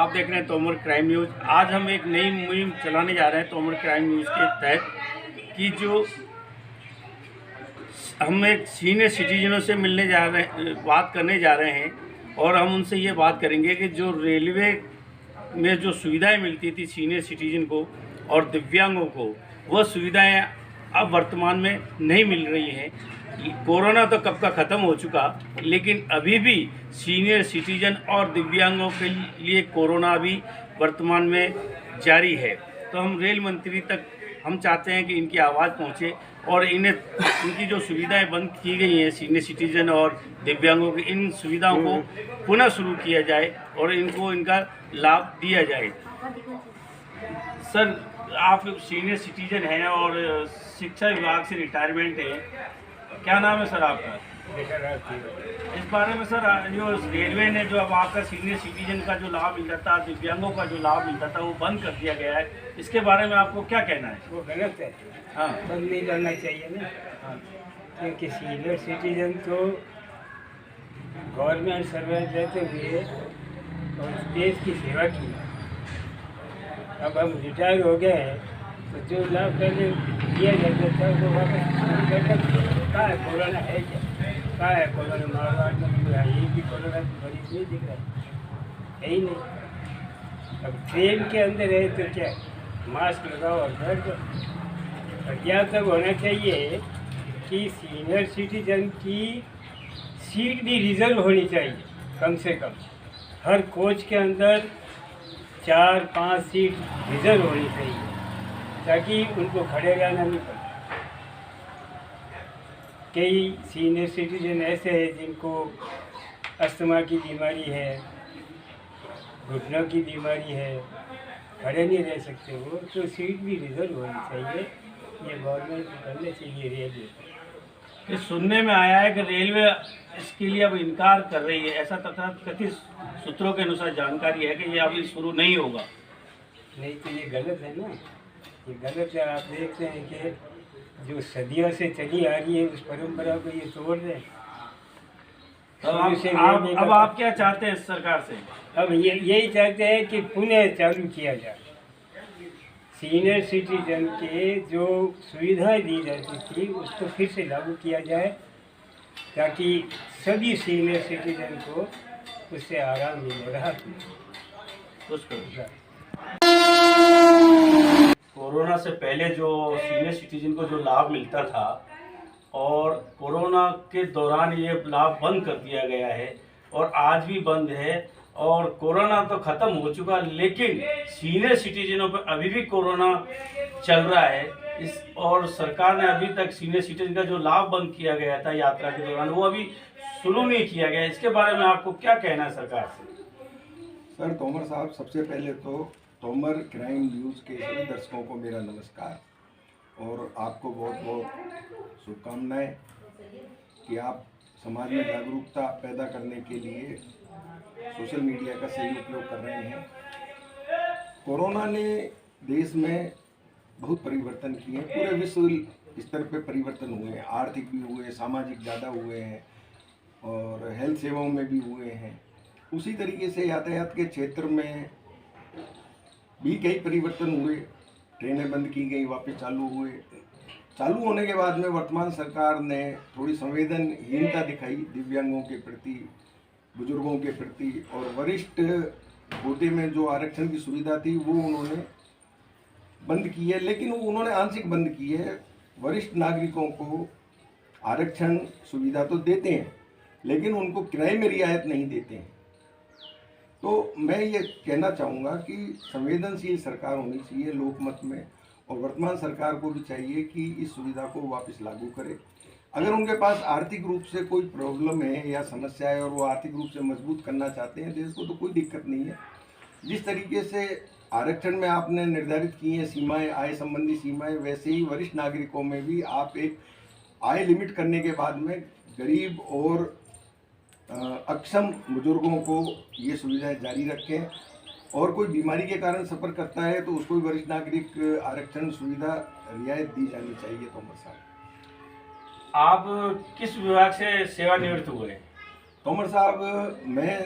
आप देख रहे हैं तोमर क्राइम न्यूज़। आज हम एक नई मुहिम चलाने जा रहे हैं तोमर क्राइम न्यूज़ के तहत कि जो हम एक सीनियर सिटीजनों से मिलने जा रहे हैं, बात करने जा रहे हैं और हम उनसे ये बात करेंगे कि जो रेलवे में जो सुविधाएं मिलती थी सीनियर सिटीजन को और दिव्यांगों को, वह सुविधाएं अब वर्तमान में नहीं मिल रही हैं। कोरोना तो कब का ख़त्म हो चुका, लेकिन अभी भी सीनियर सिटीजन और दिव्यांगों के लिए कोरोना अभी वर्तमान में जारी है। तो हम रेल मंत्री तक हम चाहते हैं कि इनकी आवाज़ पहुंचे और इनकी जो सुविधाएं बंद की गई हैं सीनियर सिटीजन और दिव्यांगों की, इन सुविधाओं को पुनः शुरू किया जाए और इनको इनका लाभ दिया जाए। सर, आप सीनियर सिटीजन हैं और शिक्षा विभाग से रिटायरमेंट है, क्या नाम है सर आपका? इस बारे में सर, जो रेलवे ने जो अब आपका सीनियर सिटीजन का जो लाभ मिलता था, दिव्यांगों का जो लाभ मिलता था, वो बंद कर दिया गया है, इसके बारे में आपको क्या कहना है? वो गलत है। हाँ, बंद नहीं करना चाहिए ना। हाँ, क्योंकि सीनियर सिटीजन तो गवर्नमेंट सर्वेंट रहते हुए और देश की सेवा की। अब हम रिटायर हो गए हैं तो जो लाभ पहले दिया जाता था वो वापस कहाँ है? कोरोना है क्या? कहाँ है कोरोना? मारवाड़ में ये भी कोरोना की मरीज नहीं दिख रहा है ही नहीं। अब ट्रेन के अंदर है तो क्या, मास्क लगाओ और बैठ जाओ। और यहाँ तक होना चाहिए कि सीनियर सिटीजन की सीट भी रिजर्व होनी चाहिए, कम से कम हर कोच के अंदर 4-5 सीट रिजर्व होनी चाहिए, ताकि उनको खड़े रहना नहीं पड़े। कई सीनियर सिटीजन ऐसे हैं जिनको अस्थमा की बीमारी है, घुटनों की बीमारी है, खड़े नहीं रह सकते वो, तो सीट भी रिजर्व होनी चाहिए। ये गवर्नमेंट को करना चाहिए रेलवे। ये सुनने में आया है कि रेलवे इसके लिए अब इनकार कर रही है, ऐसा तथा कथित सूत्रों के अनुसार जानकारी है कि ये अभी शुरू नहीं होगा। नहीं तो ये गलत है ना, ये गलत है। आप देखते हैं कि जो सदियों से चली आ रही है उस परंपरा को ये तोड़ रहे हैं। तो अब आप क्या चाहते हैं सरकार से? अब यही चाहते हैं कि पुनः चालू किया जाए। सीनियर सिटीजन के जो सुविधाएं दी जाती थी उसको फिर से लागू किया जाए, ताकि सभी सीनियर सिटीजन को उससे आराम मिले, राहत मिले। कोरोना से पहले जो सीनियर सिटीजन को जो लाभ मिलता था और कोरोना के दौरान ये लाभ बंद कर दिया गया है और आज भी बंद है, और कोरोना तो ख़त्म हो चुका, लेकिन सीनियर सिटीजनों पर अभी भी कोरोना चल रहा है। और सरकार ने अभी तक सीनियर सिटीजन का जो लाभ बंद किया गया था यात्रा के दौरान, वो अभी शुरू नहीं किया गया। इसके बारे में आपको क्या कहना है सरकार से? सर, तोमर साहब, सबसे पहले तो तोमर क्राइम न्यूज़ के सभी दर्शकों को मेरा नमस्कार और आपको बहुत बहुत शुभकामनाएं कि आप समाज में जागरूकता पैदा करने के लिए सोशल मीडिया का सही उपयोग कर रहे हैं। कोरोना ने देश में बहुत परिवर्तन किए हैं, पूरे विश्व स्तर पे परिवर्तन हुए हैं, आर्थिक भी हुए, सामाजिक ज़्यादा हुए हैं और हेल्थ सेवाओं में भी हुए हैं। उसी तरीके से यातायात के क्षेत्र में भी कई परिवर्तन हुए। ट्रेनें बंद की गई, वापस चालू हुए। चालू होने के बाद में वर्तमान सरकार ने थोड़ी संवेदनहीनता दिखाई दिव्यांगों के प्रति, बुजुर्गों के प्रति, और वरिष्ठ कोटे में जो आरक्षण की सुविधा थी वो उन्होंने बंद की है, लेकिन वो उन्होंने आंशिक बंद की है। वरिष्ठ नागरिकों को आरक्षण सुविधा तो देते हैं, लेकिन उनको किराए में रियायत नहीं देते हैं। तो मैं ये कहना चाहूँगा कि संवेदनशील सरकार होनी चाहिए लोकमत में, और वर्तमान सरकार को भी चाहिए कि इस सुविधा को वापस लागू करे। अगर उनके पास आर्थिक रूप से कोई प्रॉब्लम है या समस्या है और वो आर्थिक रूप से मजबूत करना चाहते हैं देश को, तो कोई दिक्कत नहीं है। जिस तरीके से आरक्षण में आपने निर्धारित की हैं सीमाएं, आय संबंधी सीमाएं, वैसे ही वरिष्ठ नागरिकों में भी आप एक आय लिमिट करने के बाद में गरीब और अक्षम बुजुर्गों को ये सुविधाएं जारी रखें, और कोई बीमारी के कारण सफ़र करता है तो उसको भी वरिष्ठ नागरिक आरक्षण सुविधा रियायत दी जानी चाहिए। तोमर साहब, आप किस विभाग से सेवानिवृत्त हुए? तोमर साहब, मैं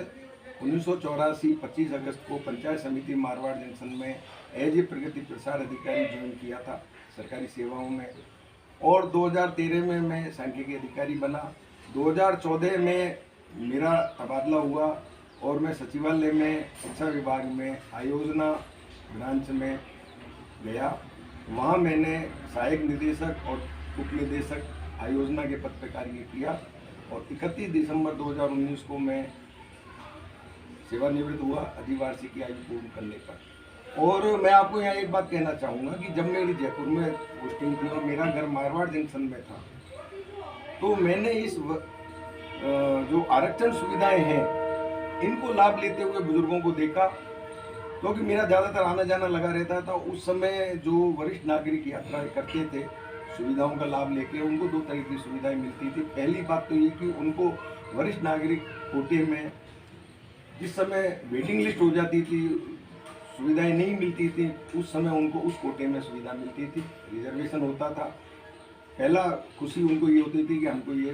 1984 25 अगस्त को पंचायत समिति मारवाड़ जंक्शन में एज ए प्रगति प्रसार अधिकारी ज्वाइन किया था सरकारी सेवाओं में, और 2013 में मैं सांख्यिकी अधिकारी बना। 2014 में मेरा तबादला हुआ और मैं सचिवालय में शिक्षा विभाग में आयोजना ब्रांच में गया। वहाँ मैंने सहायक निदेशक और उप निदेशक आयोजना के पद पर कार्य किया और 31 दिसंबर 2019 को मैं सेवानिवृत्त हुआ अधिवार्षिक आयु पूर्ण करने पर। और मैं आपको यहाँ एक बात कहना चाहूँगा कि जब मेरी जयपुर में पोस्टिंग थी और मेरा घर मारवाड़ जंक्शन में था, तो मैंने इस जो आरक्षण सुविधाएं हैं इनको लाभ लेते हुए बुजुर्गों को देखा, क्योंकि मेरा ज़्यादातर आना जाना लगा रहता था। उस समय जो वरिष्ठ नागरिक यात्राएं करते थे सुविधाओं का लाभ लेके, उनको दो तरह की सुविधाएं मिलती थी। पहली बात तो ये कि उनको वरिष्ठ नागरिक कोटे में जिस समय वेटिंग लिस्ट हो जाती थी, सुविधाएं नहीं मिलती थी, उस समय उनको उस कोटे में सुविधा मिलती थी, रिजर्वेशन होता था। पहला खुशी उनको ये होती थी कि हमको ये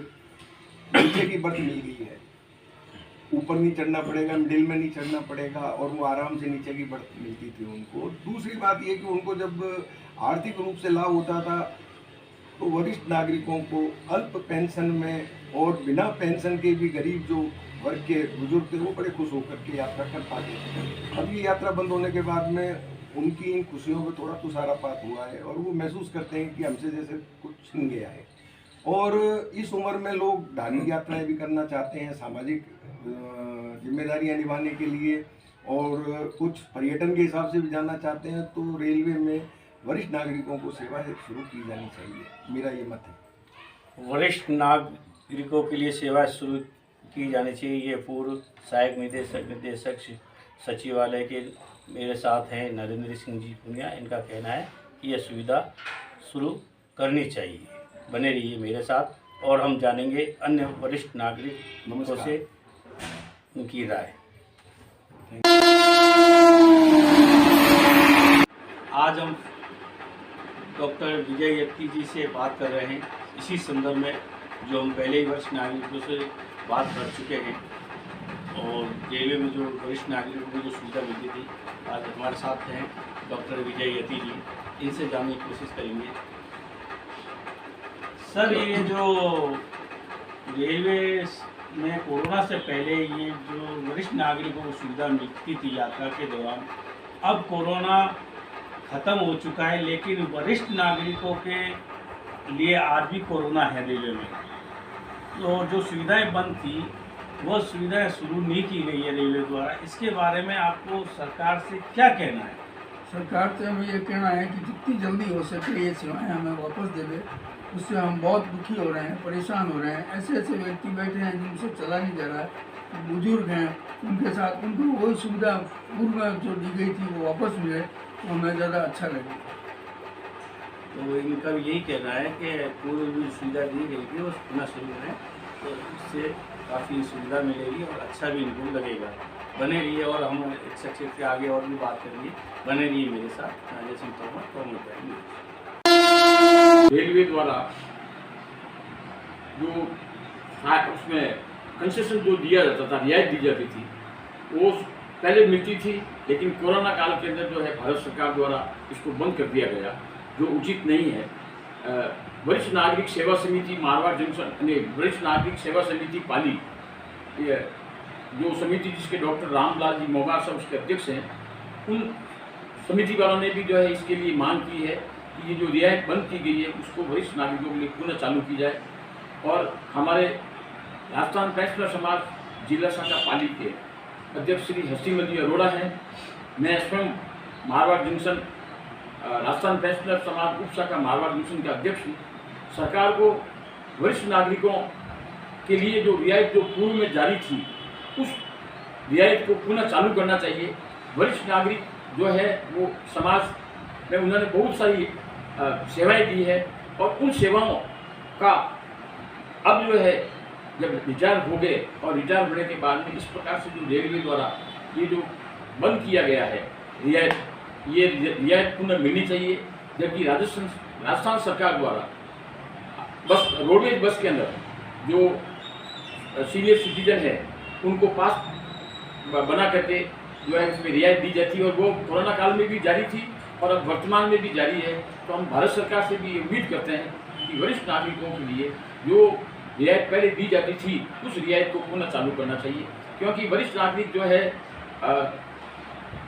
नीचे की बर्थ मिल गई है, ऊपर नहीं चढ़ना पड़ेगा, मिडिल में नहीं चढ़ना पड़ेगा, और वो आराम से नीचे की बर्थ मिलती थी उनको। दूसरी बात ये कि उनको जब आर्थिक रूप से लाभ होता था तो वरिष्ठ नागरिकों को अल्प पेंशन में और बिना पेंशन के भी गरीब जो वर्ग के बुजुर्ग थे वो बड़े खुश होकर के यात्रा कर पाते थे। अब ये यात्रा बंद होने के बाद में उनकी इन खुशियों में थोड़ा तुषारापात हुआ है और वो महसूस करते हैं कि हमसे जैसे कुछ छिन गया है। और इस उम्र में लोग धार्मिक यात्राएं भी करना चाहते हैं, सामाजिक जिम्मेदारियां निभाने के लिए, और कुछ पर्यटन के हिसाब से भी जाना चाहते हैं। तो रेलवे में वरिष्ठ नागरिकों को सेवाएं शुरू की जानी चाहिए, मेरा ये मत है। वरिष्ठ नागरिकों के लिए सेवा शुरू की जानी चाहिए, ये पूर्व सहायक निदेशक सचिवालय के मेरे साथ हैं नरेंद्र सिंह जी पुनिया। इनका कहना है कि यह सुविधा शुरू करनी चाहिए। बने रहिए मेरे साथ और हम जानेंगे अन्य वरिष्ठ नागरिकों से उनकी राय। आज हम डॉक्टर विजय यत्ती जी से बात कर रहे हैं इसी संदर्भ में जो हम पहले ही वरिष्ठ नागरिकों से बात कर चुके हैं, और रेलवे में जो वरिष्ठ नागरिकों को जो सुविधा मिलती थी, आज हमारे साथ हैं डॉक्टर विजय यत्ती जी। इनसे जानने की कोशिश करेंगे। सर, ये जो रेलवे में कोरोना से पहले ये जो वरिष्ठ नागरिकों को सुविधा मिलती थी यात्रा के दौरान, अब कोरोना ख़त्म हो चुका है, लेकिन वरिष्ठ नागरिकों के लिए आज भी कोरोना है रेलवे में। तो जो सुविधाएं बंद थी वो सुविधाएं शुरू नहीं की गई है रेलवे द्वारा। इसके बारे में आपको सरकार से क्या कहना है? सरकार से हमें ये कहना है कि जितनी जल्दी हो सके ये सेवाएं हमें वापस दे दे। उससे हम बहुत दुखी हो रहे हैं, परेशान हो रहे हैं। ऐसे ऐसे व्यक्ति बैठे हैं जिनसे चला नहीं जा रहा है, बुजुर्ग हैं, उनके साथ उनको वही सुविधा पूर्व में जो दी गई थी वो वापस मिले तो हमें ज़्यादा अच्छा लगे। तो इनका यही कहना है कि पूर्व जो सुविधा दी गई थी वो पुनः शुरू करें, तो इससे काफ़ी सुविधा मिलेगी और अच्छा भी इनको लगेगा। बने रहिए और हम एक शख्सियत के आगे और भी बात करेंगे। बने रहिए मेरे साथ। राजेश सिंह तोमर जाएंगे। रेलवे द्वारा जो उसमें कंसेशन जो दिया जाता था, रियायत दी जाती थी, वो पहले मिलती थी, लेकिन कोरोना काल के अंदर जो है भारत सरकार द्वारा इसको बंद कर दिया गया, जो उचित नहीं है। वरिष्ठ नागरिक सेवा समिति मारवाड़ जंक्शन, वरिष्ठ नागरिक सेवा समिति पाली, ये जो समिति जिसके डॉक्टर रामलाल जी मोबार साहब उसके अध्यक्ष हैं, उन समिति वालों ने भी जो है इसके लिए मांग की है कि ये जो रियायत बंद की गई है उसको वरिष्ठ नागरिकों के लिए पुनः चालू की जाए। और हमारे राजस्थान पेंशनर समाज जिला शाखा पाली के अध्यक्ष श्री हसीमल जी अरोड़ा हैं। मैं स्वयं मारवाड़ जंक्शन राजस्थान पेंशनर समाज उप शाखा मारवाड़ जंक्शन के अध्यक्ष हूँ। सरकार को वरिष्ठ नागरिकों के लिए जो रियायत जो पूर्व में जारी थी, उस रियायत को पुनः चालू करना चाहिए। वरिष्ठ नागरिक जो है वो समाज में उन्होंने बहुत सारी सेवाएं दी है, और उन सेवाओं का अब जो है जब रिटायर हो गए और रिटायर होने के बाद में इस प्रकार से जो रेलवे द्वारा ये जो बंद किया गया है रियायत, ये रियायत पुनः मिलनी चाहिए। जबकि राजस्थान सरकार द्वारा बस रोडवेज बस के अंदर जो सीनियर सिटीजन है उनको पास बना करके जो है उसमें रियायत दी जाती है, और वो कोरोना काल में भी जारी थी और अब वर्तमान में भी जारी है। तो हम भारत सरकार से भी उम्मीद करते हैं कि वरिष्ठ नागरिकों के लिए जो रियायत पहले दी जाती थी उस रियायत को पुनः चालू करना चाहिए, क्योंकि वरिष्ठ नागरिक जो है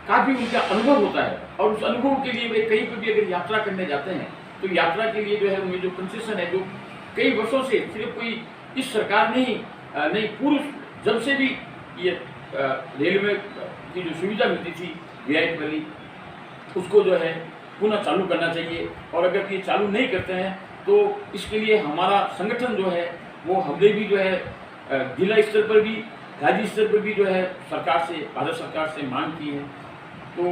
काफ़ी उनका अनुभव होता है, और उस अनुभव के लिए वे कहीं पर भी अगर यात्रा करने जाते हैं तो यात्रा के लिए जो है उनमें जो कंसेशन है, जो कई वर्षों से सिर्फ कोई इस सरकार ने ही नहीं, पूर्व जब से भी ये रेलवे की जो सुविधा मिलती थी रियायत वाली, उसको जो है पुनः चालू करना चाहिए। और अगर ये चालू नहीं करते हैं तो इसके लिए हमारा संगठन जो है वो हमने भी जो है जिला स्तर पर भी राज्य स्तर पर भी जो है सरकार से, भारत सरकार से मांग की है। तो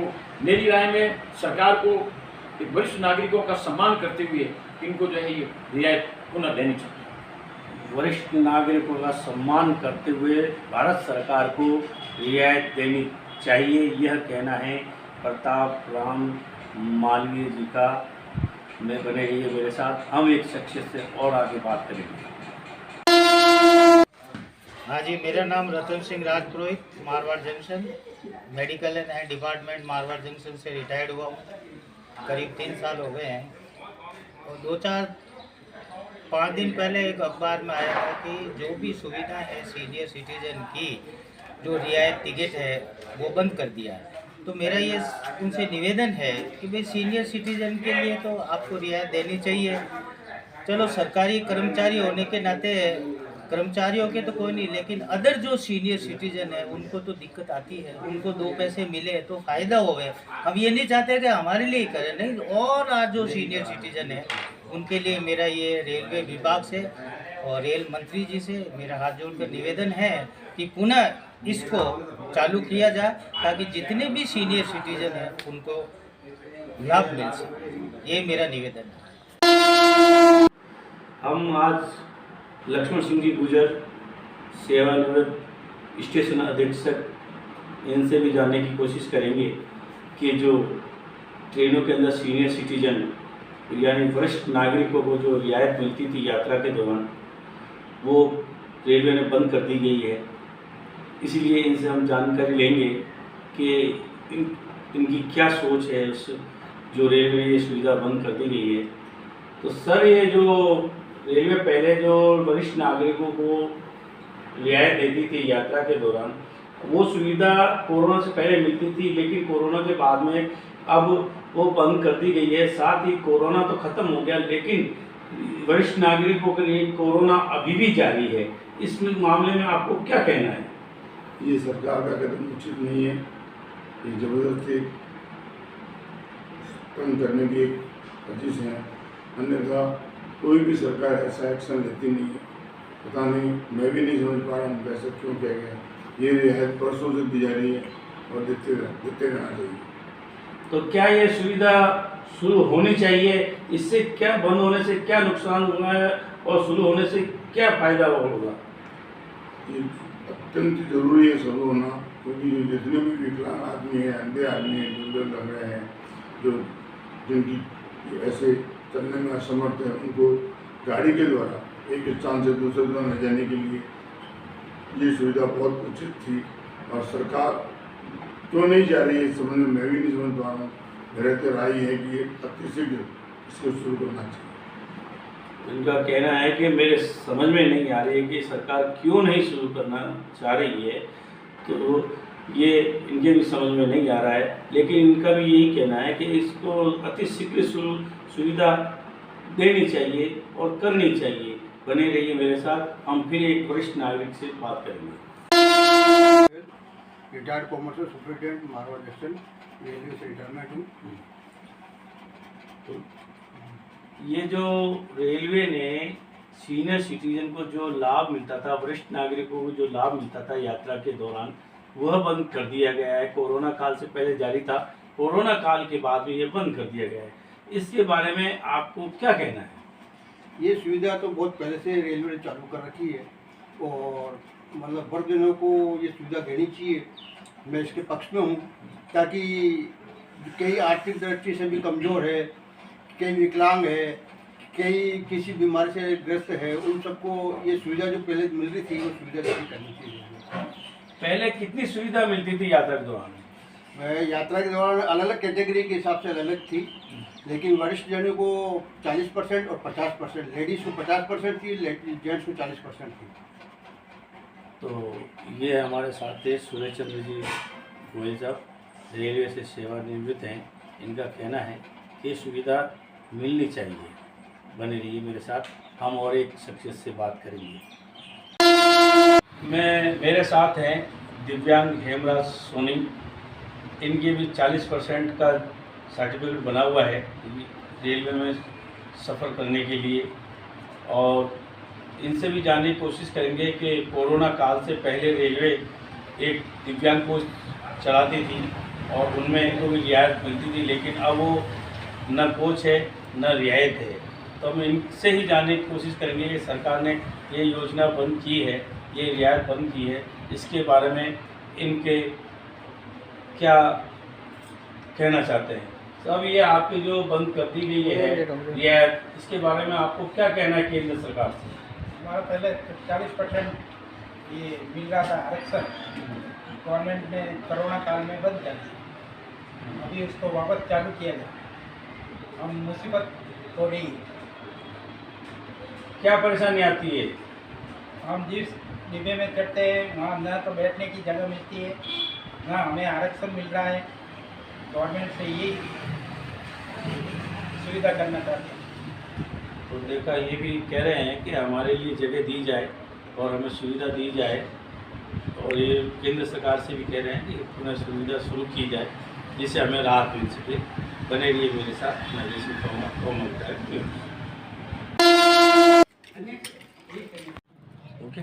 मेरी राय में सरकार को एक वरिष्ठ नागरिकों का सम्मान करते हुए इनको जो है ये रियायत पुनः देनी चाहिए। वरिष्ठ नागरिकों का सम्मान करते हुए भारत सरकार को रियायत देनी चाहिए, यह कहना है प्रताप राम मालवीय जी का। मैं बने रहिए मेरे साथ, हम एक शख्सियत से और आगे बात करेंगे। हाँ जी, मेरा नाम Ratan Singh Rajpurohit, Marwar junction medical and health department Marwar junction से रिटायर्ड हुआ हूँ। करीब 3 साल हो गए हैं। और 5 दिन पहले एक अखबार में आया था कि जो भी सुविधा है सीनियर सिटीजन की, जो रियायत टिकट है वो बंद कर दिया है। तो मेरा ये उनसे निवेदन है कि भाई सीनियर सिटीजन के लिए तो आपको रियायत देनी चाहिए। चलो सरकारी कर्मचारी होने के नाते कर्मचारियों के तो कोई नहीं, लेकिन अदर जो सीनियर सिटीजन है उनको तो दिक्कत आती है, उनको 2 पैसे मिले तो फ़ायदा हो गए। हम ये नहीं चाहते कि हमारे लिए करें, नहीं, और आज जो सीनियर सिटीजन है उनके लिए मेरा ये रेलवे विभाग से और रेल मंत्री जी से मेरा हाथ जोड़कर निवेदन है कि पुनः इसको चालू किया जाए, ताकि जितने भी सीनियर सिटीजन हैं उनको लाभ मिल सके। ये मेरा निवेदन है। हम आज लक्ष्मण सिंह जी गुजर, सेवानिवृत्त स्टेशन अधीक्षक, इनसे भी जानने की कोशिश करेंगे कि जो ट्रेनों के अंदर सीनियर सिटीजन यानी वरिष्ठ नागरिकों को जो रियायत मिलती थी यात्रा के दौरान, वो रेलवे ने बंद कर दी गई है। इसलिए इनसे हम जानकारी लेंगे कि इनकी क्या सोच है उस जो रेलवे ने ये सुविधा बंद कर दी गई है। तो सर, ये जो रेलवे पहले जो वरिष्ठ नागरिकों को रियायत देती थी यात्रा के दौरान, वो सुविधा कोरोना से पहले मिलती थी, लेकिन कोरोना के बाद में अब वो बंद कर दी गई है। साथ ही कोरोना तो ख़त्म हो गया, लेकिन वरिष्ठ नागरिकों के लिए कोरोना अभी भी जारी है। इस मामले में आपको क्या कहना है? ये सरकार का कदम उचित नहीं है। ये ज़बरदस्ती कम करने की एक कोशिश है, अन्यथा कोई भी सरकार ऐसा एक्शन लेती नहीं है। पता नहीं, मैं भी नहीं समझ पा रहा हूँ कैसे क्यों किया गया। ये रियायत परसों से दी जा रही है और देते रहना चाहिए। तो क्या ये सुविधा शुरू होनी चाहिए? इससे क्या बंद होने से क्या नुकसान हुआ है और शुरू होने से क्या फ़ायदा होगा? ये अत्यंत जरूरी है शुरू होना, क्योंकि जितने भी विकलांग आदमी हैं, अंधे आदमी हैं, बुजुर्ग लग रहे हैं, जो जिनकी ऐसे चलने में असमर्थ है, उनको गाड़ी के द्वारा एक स्थान से दूसरे स्थान ले जाने के लिए ये सुविधा बहुत उचित थी। और सरकार क्यों नहीं जा रही है इस संबंध में मैं भी नहीं समझ पा रहा हूँ। मेरा तो राय है कि ये अतिशीघ्र इसको शुरू करना चाहिए। इनका कहना है कि मेरे समझ में नहीं आ रही है कि सरकार क्यों नहीं शुरू करना चाह रही है, तो ये इनके भी समझ में नहीं आ रहा है। लेकिन इनका भी यही कहना है कि इसको अतिशीघ्र सुविधा देनी चाहिए और करनी चाहिए। बने रहिए मेरे साथ, हम फिर एक वरिष्ठ नागरिक से बात करेंगे। Retired commercial superintendent Marwar junction, railway से रिटायरमेंट हूँ। ये जो रेलवे ने सीनियर सिटीजन को जो लाभ मिलता था, वरिष्ठ नागरिकों को जो लाभ मिलता था यात्रा के दौरान, वह बंद कर दिया गया है। कोरोना काल से पहले जारी था, कोरोना काल के बाद भी ये बंद कर दिया गया है। इसके बारे में आपको क्या कहना है? ये सुविधा तो बहुत पहले से रेलवे ने चालू कर रखी है और मतलब वर्गजनों को ये सुविधा देनी चाहिए। मैं इसके पक्ष में हूँ, ताकि कई आर्थिक दृष्टि से भी कमज़ोर है, कई विकलांग है, कई किसी बीमारी से ग्रस्त है, उन सबको ये सुविधा जो पहले मिल रही थी वो सुविधा जारी करनी चाहिए। पहले कितनी सुविधा मिलती थी यात्रा के दौरान? यात्रा के दौरान अलग अलग कैटेगरी के हिसाब से अलग अलग थी, लेकिन वरिष्ठ जनों को 40% और 50%, लेडीज़ को 50% थी, जेंट्स को 40% थी। तो ये हमारे साथ थे सूरज चंद्र जी गोयल साहब, रेलवे से सेवानिवृत्त हैं। इनका कहना है कि सुविधा मिलनी चाहिए। बने रहिए मेरे साथ, हम और एक शख्सियत से बात करेंगे। मेरे साथ हैं दिव्यांग हेमराज सोनी। इनके भी 40% का सर्टिफिकेट बना हुआ है रेलवे में सफ़र करने के लिए, और इनसे भी जानने की कोशिश करेंगे कि कोरोना काल से पहले रेलवे एक दिव्यांग कोच चलाती थी और उनमें इनको भी रियायत मिलती थी, लेकिन अब वो न कोच है न रियायत है। तो हम इनसे ही जानने की कोशिश करेंगे कि सरकार ने ये योजना बंद की है, ये रियायत बंद की है, इसके बारे में इनके क्या कहना चाहते हैं। तो अब ये आपकी जो बंद कर दी गई है रियायत, इसके बारे में आपको क्या कहना है केंद्र सरकार से? हमारा पहले 40% ये मिल रहा था आरक्षण, गवर्नमेंट ने कोरोना काल में बंद कर दिया, अभी उसको वापस चालू किया जाए। हम मुसीबत हो रही है। क्या परेशानी आती है? हम जिस डिब्बे में चढ़ते हैं वहाँ न तो बैठने की जगह मिलती है, ना हमें आरक्षण मिल रहा है। गवर्नमेंट से यही सुविधा करना चाहते हैं। तो देखा, ये भी कह रहे हैं कि हमारे लिए जगह दी जाए और हमें सुविधा दी जाए, और ये केंद्र सरकार से भी कह रहे हैं कि पुनः सुविधा शुरू की जाए जिससे हमें राहत मिल सके। बने रहिए मेरे साथ, मैं जैसे ओके।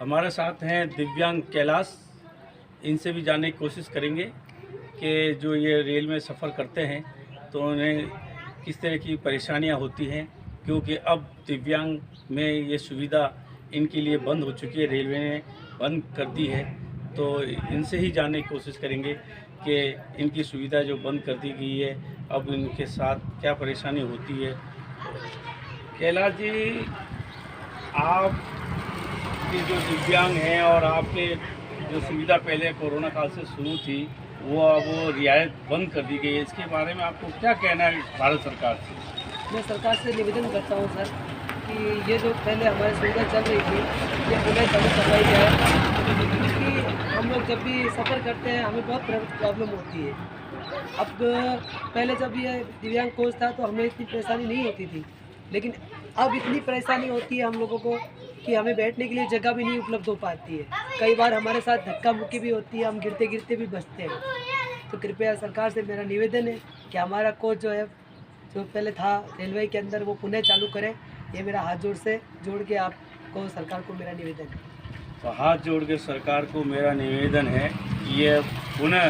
हमारे साथ हैं दिव्यांग कैलाश। इनसे भी जानने की कोशिश करेंगे कि जो ये रेल में सफ़र करते हैं तो उन्हें किस तरह की परेशानियां होती हैं, क्योंकि अब दिव्यांग में ये सुविधा इनके लिए बंद हो चुकी है, रेलवे ने बंद कर दी है। तो इनसे ही जानने की कोशिश करेंगे कि इनकी सुविधा जो बंद कर दी गई है अब इनके साथ क्या परेशानी होती है। कैलाश जी, आप की जो दिव्यांग हैं और आपके जो सुविधा पहले कोरोना काल से शुरू थी वो अब रियायत बंद कर दी गई है, इसके बारे में आपको क्या कहना है भारत सरकार से? मैं सरकार से निवेदन करता हूं सर कि ये जो पहले हमारी सुविधा चल रही थी ये पुनः चालू करवाई जाए, क्योंकि हम लोग जब भी सफ़र करते हैं हमें बहुत प्रॉब्लम होती है। अब पहले जब ये दिव्यांग कोच था तो हमें इतनी परेशानी नहीं होती थी, लेकिन अब इतनी परेशानी होती है हम लोगों को कि हमें बैठने के लिए जगह भी नहीं उपलब्ध हो पाती है। कई बार हमारे साथ धक्का मुक्की भी होती है, हम गिरते गिरते भी बचते हैं। तो कृपया सरकार से मेरा निवेदन है कि हमारा कोच जो है जो पहले था रेलवे के अंदर वो पुनः चालू करें। ये मेरा हाथ जोड़ के आपको सरकार को मेरा निवेदन है। तो हाथ जोड़ के सरकार को मेरा निवेदन है कि ये पुनः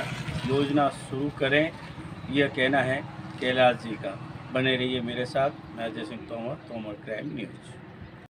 योजना शुरू करें, यह कहना है कैलाश जी का। बने रहिए मेरे साथ, मैं अजय सिंह तोमर, तोमर क्राइम न्यूज़।